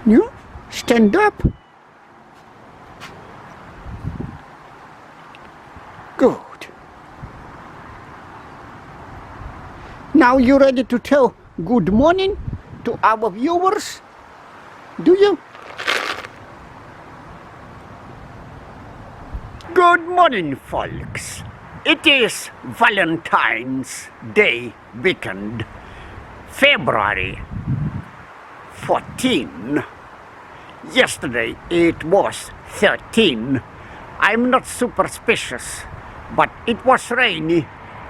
You stand up. Good. Now you ready to tell good morning to our viewers? Do you? Good morning, folks. It is Valentine's Day weekend, February 14. Yesterday it was 13. I'm not superstitious, but it was rainy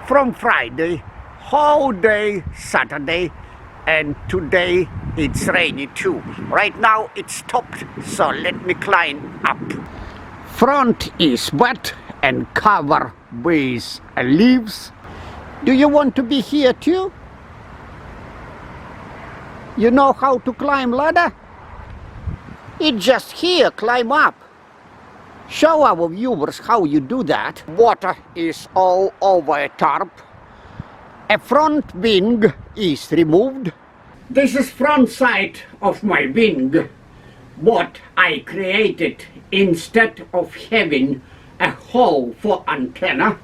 from Friday, whole day Saturday, and today it's rainy too. Right now it's stopped, so let me climb up. Front is wet and covered with leaves. Do you want to be here too? You know how to climb ladder? It's just here, climb up. Show our viewers how you do that. Water is all over a tarp. A front wing is removed. This is front side of my wing. What I created instead of having a hole for antenna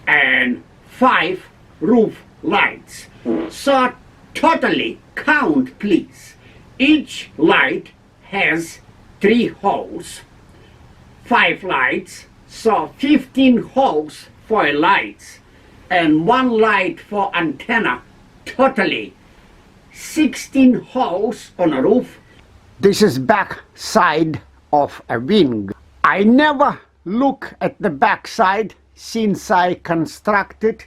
and 5 roof lights. So totally count please. Each light has 3 holes, 5 lights, so 15 holes for lights and 1 light for antenna. Totally 16 holes on a roof. This is back side of a wing. I never look at the back side since I constructed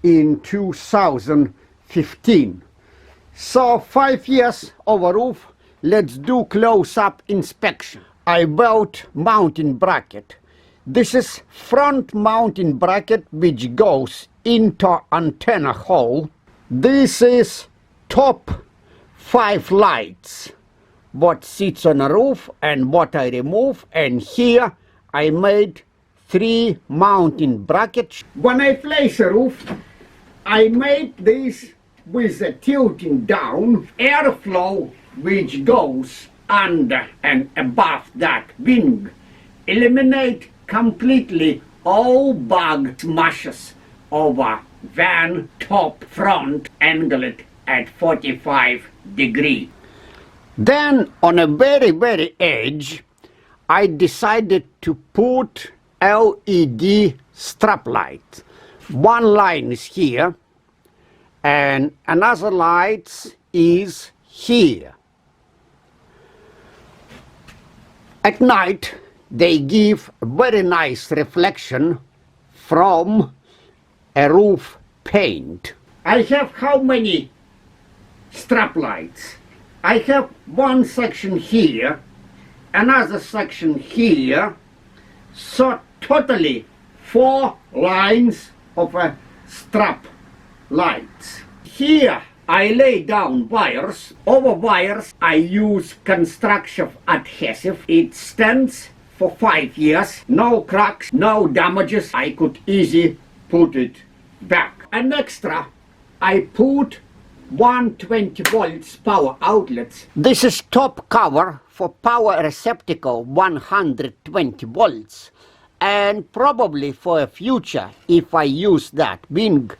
in 2015. So 5 years of a roof. Let's do close-up inspection. I built mounting bracket. This is front mounting bracket which goes into antenna hole. This is top 5 lights. What sits on a roof and what I remove, and here I made 3 mounting brackets. When I place a roof, I made this with a tilting down, airflow which goes under and above that wing. Eliminate completely all bug smashes over van top front angled at 45 degrees. Then on a very edge, I decided to put LED strap light. 1 line is here and another light is here. At night they give a very nice reflection from a roof paint. I have how many strap lights? I have 1 section here, another section here, so totally 4 lines of a strap lights. Here I lay down wires. Over wires I use construction adhesive. It stands for 5 years, no cracks, no damages. I could easily put it back. And extra I put 120 volts power outlets. This is top cover for power receptacle 120 volts, and probably for a future if I use that wing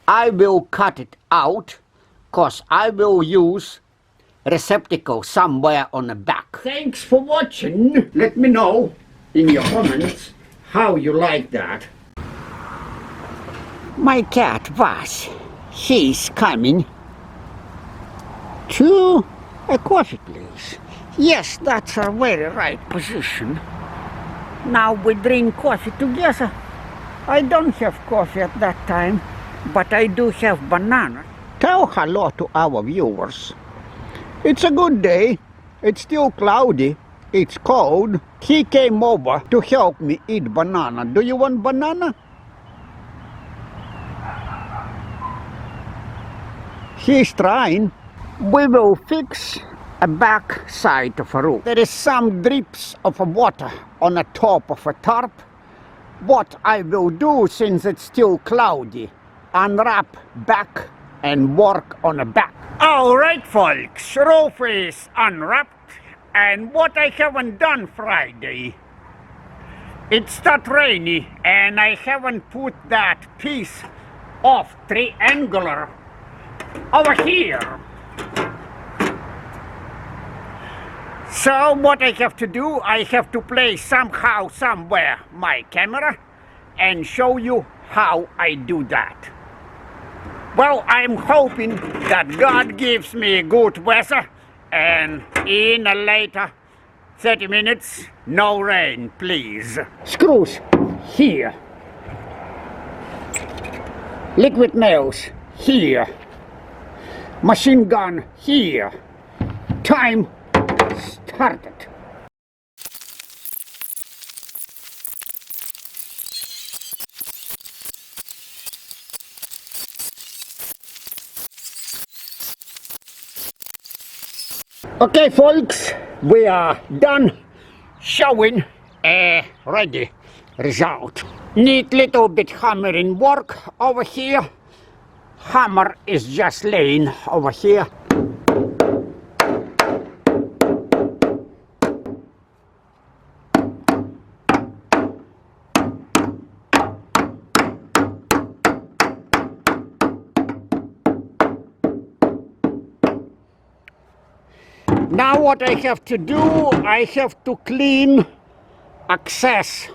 I will cut it out, cause I will use receptacle somewhere on the back. Thanks for watching. Let me know in your comments how you like that. My cat Vas, he's coming to a coffee place. Yes, that's a very right position. Now we drink coffee together. I don't have coffee at that time, but I do have banana. Tell hello to our viewers. It's a good day. It's still cloudy. It's cold. He came over to help me eat banana. Do you want banana? He's trying. We will fix a back side of a roof. There is some drips of water on the top of a tarp. What I will do, since it's still cloudy, unwrap back and work on the back. Alright folks, roof is unwrapped And what I haven't done Friday, it start rainy and I haven't put that piece of triangular over here. So what I have to do, I have to place somehow, somewhere my camera and show you how I do that. Well, I'm hoping that God gives me good weather and in a later 30 minutes, no rain, please. Screws here. Liquid nails here. Machine gun here. Time started. Okay folks, we are done showing a ready result. Need little bit hammering work over here. Hammer is just laying over here. Now what I have to do, I have to clean excess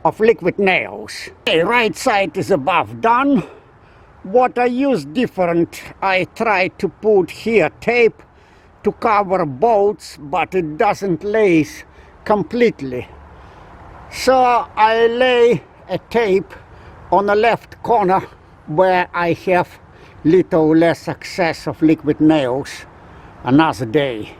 of liquid nails. Okay, right side is above done. What I use different, I try to put here tape to cover bolts, but it doesn't lace completely. So I lay a tape on the left corner where I have little less excess of liquid nails another day.